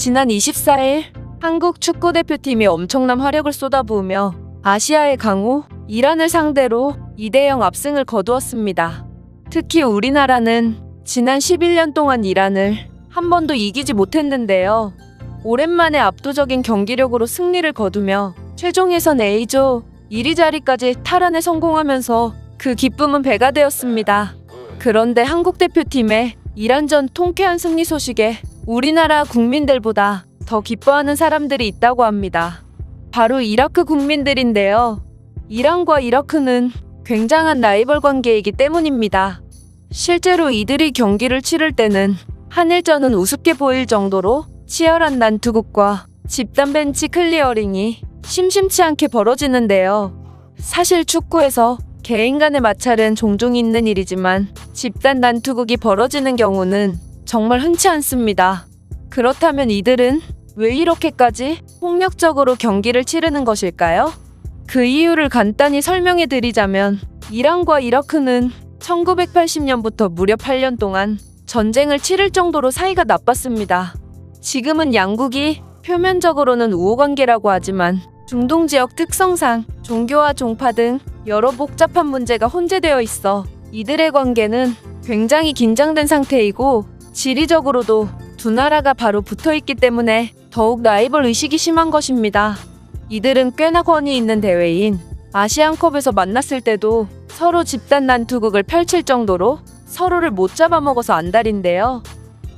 지난 24일 한국 축구대표팀이 엄청난 화력을 쏟아부으며 아시아의 강호 이란을 상대로 2대0 압승을 거두었습니다. 특히 우리나라는 지난 11년 동안 이란을 한 번도 이기지 못했는데요. 오랜만에 압도적인 경기력으로 승리를 거두며 최종 예선 A조 1위 자리까지 탈환에 성공하면서 그 기쁨은 배가 되었습니다. 그런데 한국 대표팀의 이란전 통쾌한 승리 소식에 우리나라 국민들보다 더 기뻐하는 사람들이 있다고 합니다. 바로 이라크 국민들인데요. 이란과 이라크는 굉장한 라이벌 관계이기 때문입니다. 실제로 이들이 경기를 치를 때는 한일전은 우습게 보일 정도로 치열한 난투극과 집단 벤치 클리어링이 심심치 않게 벌어지는데요. 사실 축구에서 개인 간의 마찰은 종종 있는 일이지만 집단 난투극이 벌어지는 경우는 정말 흔치 않습니다. 그렇다면 이들은 왜 이렇게까지 폭력적으로 경기를 치르는 것일까요? 그 이유를 간단히 설명해 드리자면 이란과 이라크는 1980년부터 무려 8년 동안 전쟁을 치를 정도로 사이가 나빴습니다. 지금은 양국이 표면적으로는 우호관계라고 하지만 중동 지역 특성상 종교와 종파 등 여러 복잡한 문제가 혼재되어 있어 이들의 관계는 굉장히 긴장된 상태이고 지리적으로도 두 나라가 바로 붙어있기 때문에 더욱 라이벌 의식이 심한 것입니다. 이들은 꽤나 권위 있는 대회인 아시안컵에서 만났을 때도 서로 집단 난투극을 펼칠 정도로 서로를 못 잡아먹어서 안달인데요.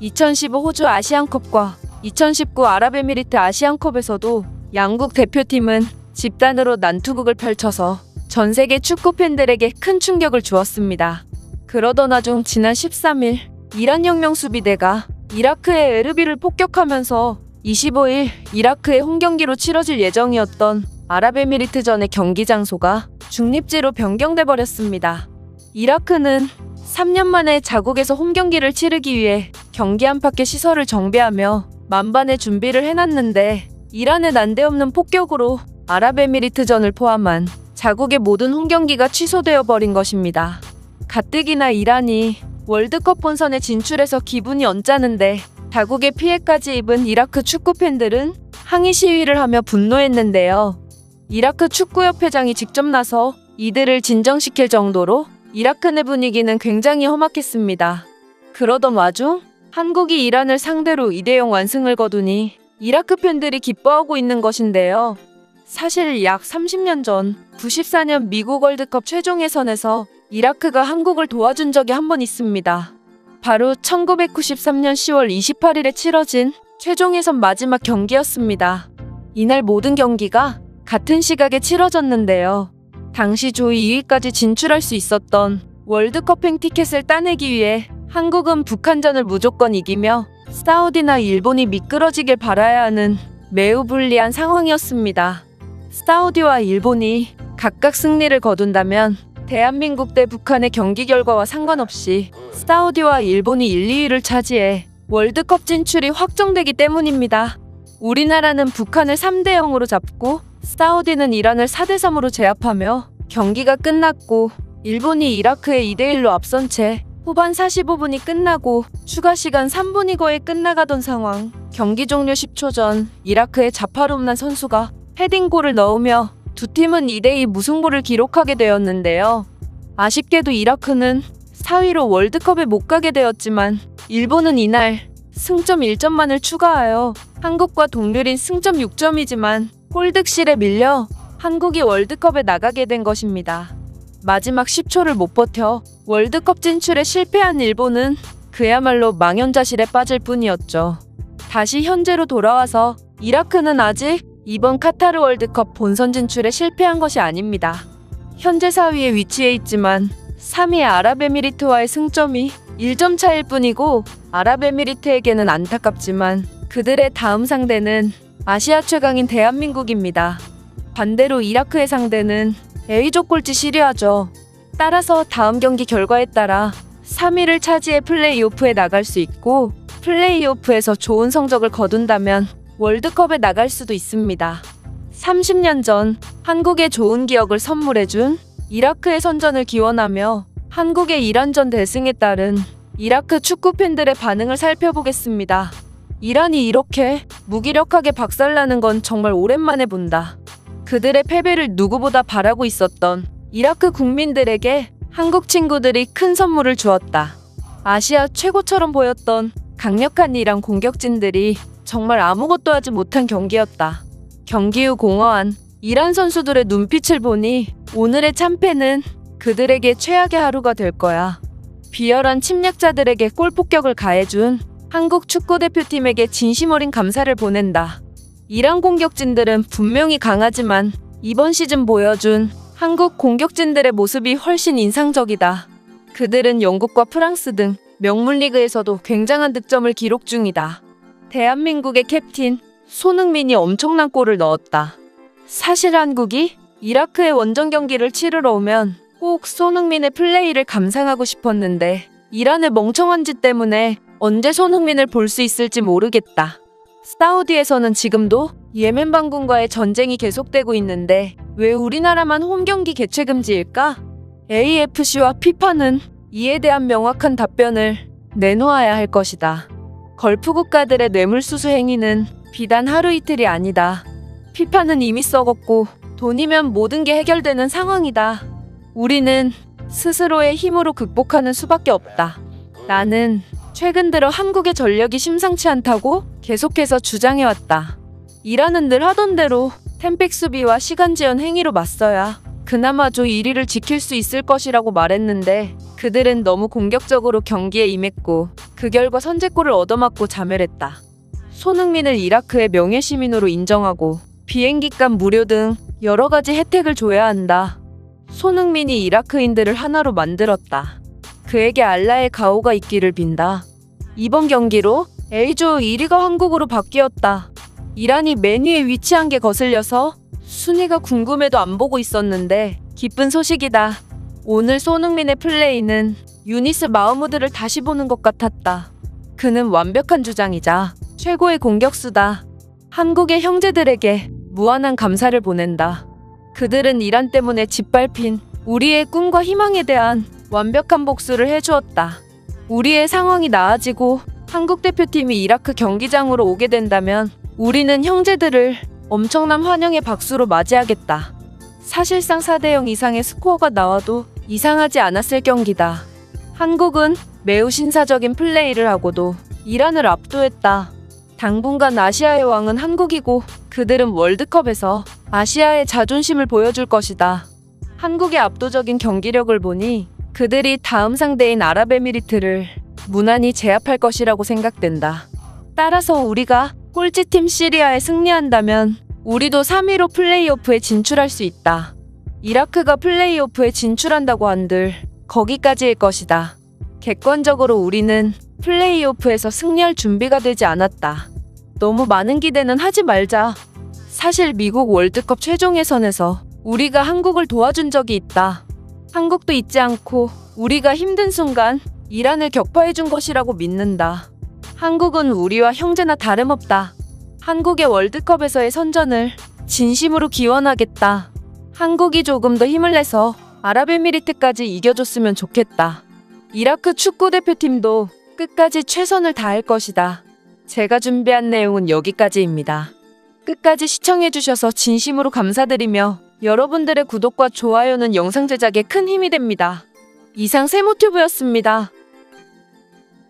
2015 호주 아시안컵과 2019 아랍에미리트 아시안컵에서도 양국 대표팀은 집단으로 난투극을 펼쳐서 전 세계 축구 팬들에게 큰 충격을 주었습니다. 그러던 와중 지난 13일 이란 혁명수비대가 이라크의 에르빌을 폭격하면서 25일 이라크의 홈경기로 치러질 예정이었던 아랍에미리트전의 경기 장소가 중립지로 변경돼 버렸습니다. 이라크는 3년 만에 자국에서 홈경기를 치르기 위해 경기 안팎의 시설을 정비하며 만반의 준비를 해놨는데 이란의 난데없는 폭격으로 아랍에미리트전을 포함한 자국의 모든 홈경기가 취소되어 버린 것입니다. 가뜩이나 이란이 월드컵 본선에 진출해서 기분이 언짢은데 자국의 피해까지 입은 이라크 축구 팬들은 항의 시위를 하며 분노했는데요. 이라크 축구협회장이 직접 나서 이들을 진정시킬 정도로 이라크 내 분위기는 굉장히 험악했습니다. 그러던 와중 한국이 이란을 상대로 2대0 완승을 거두니 이라크 팬들이 기뻐하고 있는 것인데요. 사실 약 30년 전 94년 미국 월드컵 최종 예선에서 이라크가 한국을 도와준 적이 한 번 있습니다. 바로 1993년 10월 28일에 치러진 최종 예선 마지막 경기였습니다. 이날 모든 경기가 같은 시각에 치러졌는데요. 당시 조 2위까지 진출할 수 있었던 월드컵행 티켓을 따내기 위해 한국은 북한전을 무조건 이기며 사우디나 일본이 미끄러지길 바라야 하는 매우 불리한 상황이었습니다. 사우디와 일본이 각각 승리를 거둔다면 대한민국 대 북한의 경기 결과와 상관없이 사우디와 일본이 1, 2위를 차지해 월드컵 진출이 확정되기 때문입니다. 우리나라는 북한을 3대0으로 잡고 사우디는 이란을 4대3으로 제압하며 경기가 끝났고 일본이 이라크에 2대1로 앞선 채 후반 45분이 끝나고 추가 시간 3분이 거의 끝나가던 상황. 경기 종료 10초 전 이라크의 자파롬난 선수가 헤딩골을 넣으며 두 팀은 2대2 무승부를 기록하게 되었는데요. 아쉽게도 이라크는 4위로 월드컵에 못 가게 되었지만 일본은 이날 승점 1점만을 추가하여 한국과 동률인 승점 6점이지만 골득실에 밀려 한국이 월드컵에 나가게 된 것입니다. 마지막 10초를 못 버텨 월드컵 진출에 실패한 일본은 그야말로 망연자실에 빠질 뿐이었죠. 다시 현재로 돌아와서 이라크는 아직 이번 카타르 월드컵 본선 진출에 실패한 것이 아닙니다. 현재 4위에 위치해 있지만 3위 아랍에미리트와의 승점이 1점 차일 뿐이고 아랍에미리트에게는 안타깝지만 그들의 다음 상대는 아시아 최강인 대한민국입니다. 반대로 이라크의 상대는 A조 꼴찌 시리아죠. 따라서 다음 경기 결과에 따라 3위를 차지해 플레이오프에 나갈 수 있고 플레이오프에서 좋은 성적을 거둔다면 월드컵에 나갈 수도 있습니다. 30년 전 한국에 좋은 기억을 선물해준 이라크의 선전을 기원하며 한국의 이란전 대승에 따른 이라크 축구 팬들의 반응을 살펴보겠습니다. 이란이 이렇게 무기력하게 박살나는 건 정말 오랜만에 본다. 그들의 패배를 누구보다 바라고 있었던 이라크 국민들에게 한국 친구들이 큰 선물을 주었다. 아시아 최고처럼 보였던 강력한 이란 공격진들이 정말 아무것도 하지 못한 경기였다. 경기 후 공허한 이란 선수들의 눈빛을 보니 오늘의 참패는 그들에게 최악의 하루가 될 거야. 비열한 침략자들에게 골폭격을 가해준 한국 축구대표팀에게 진심 어린 감사를 보낸다. 이란 공격진들은 분명히 강하지만 이번 시즌 보여준 한국 공격진들의 모습이 훨씬 인상적이다. 그들은 영국과 프랑스 등 명문 리그에서도 굉장한 득점을 기록 중이다. 대한민국의 캡틴 손흥민이 엄청난 골을 넣었다. 사실 한국이 이라크의 원정 경기를 치르러 오면 꼭 손흥민의 플레이를 감상하고 싶었는데 이란의 멍청한 짓 때문에 언제 손흥민을 볼 수 있을지 모르겠다. 사우디에서는 지금도 예멘 반군과의 전쟁이 계속되고 있는데 왜 우리나라만 홈경기 개최 금지일까? AFC와 피파는 이에 대한 명확한 답변을 내놓아야 할 것이다. 걸프 국가들의 뇌물수수 행위는 비단 하루 이틀이 아니다. 피파는 이미 썩었고 돈이면 모든 게 해결되는 상황이다. 우리는 스스로의 힘으로 극복하는 수밖에 없다. 나는 최근 들어 한국의 전력이 심상치 않다고 계속해서 주장해왔다. 이란은 늘 하던 대로 템픽 수비와 시간 제한 행위로 맞서야 그나마 조 1위를 지킬 수 있을 것이라고 말했는데 그들은 너무 공격적으로 경기에 임했고 그 결과 선제골을 얻어맞고 자멸했다. 손흥민을 이라크의 명예시민으로 인정하고 비행기값 무료 등 여러 가지 혜택을 줘야 한다. 손흥민이 이라크인들을 하나로 만들었다. 그에게 알라의 가호가 있기를 빈다. 이번 경기로 A조 1위가 한국으로 바뀌었다. 이란이 맨 위에 위치한 게 거슬려서 순위가 궁금해도 안 보고 있었는데 기쁜 소식이다. 오늘 손흥민의 플레이는 유니스 마흐무드를 다시 보는 것 같았다. 그는 완벽한 주장이자 최고의 공격수다. 한국의 형제들에게 무한한 감사를 보낸다. 그들은 이란 때문에 짓밟힌 우리의 꿈과 희망에 대한 완벽한 복수를 해주었다. 우리의 상황이 나아지고 한국 대표팀이 이라크 경기장으로 오게 된다면 우리는 형제들을 엄청난 환영의 박수로 맞이하겠다. 사실상 4대0 이상의 스코어가 나와도 이상하지 않았을 경기다. 한국은 매우 신사적인 플레이를 하고도 이란을 압도했다. 당분간 아시아의 왕은 한국이고 그들은 월드컵에서 아시아의 자존심을 보여줄 것이다. 한국의 압도적인 경기력을 보니 그들이 다음 상대인 아랍에미리트를 무난히 제압할 것이라고 생각된다. 따라서 우리가 꼴찌팀 시리아에 승리한다면 우리도 3위로 플레이오프에 진출할 수 있다. 이라크가 플레이오프에 진출한다고 한들 거기까지일 것이다. 객관적으로 우리는 플레이오프에서 승리할 준비가 되지 않았다. 너무 많은 기대는 하지 말자. 사실 미국 월드컵 최종 예선에서 우리가 한국을 도와준 적이 있다. 한국도 잊지 않고 우리가 힘든 순간 이란을 격파해준 것이라고 믿는다. 한국은 우리와 형제나 다름없다. 한국의 월드컵에서의 선전을 진심으로 기원하겠다. 한국이 조금 더 힘을 내서 아랍에미리트까지 이겨줬으면 좋겠다. 이라크 축구대표팀도 끝까지 최선을 다할 것이다. 제가 준비한 내용은 여기까지입니다. 끝까지 시청해주셔서 진심으로 감사드리며 여러분들의 구독과 좋아요는 영상 제작에 큰 힘이 됩니다. 이상 세모튜브였습니다.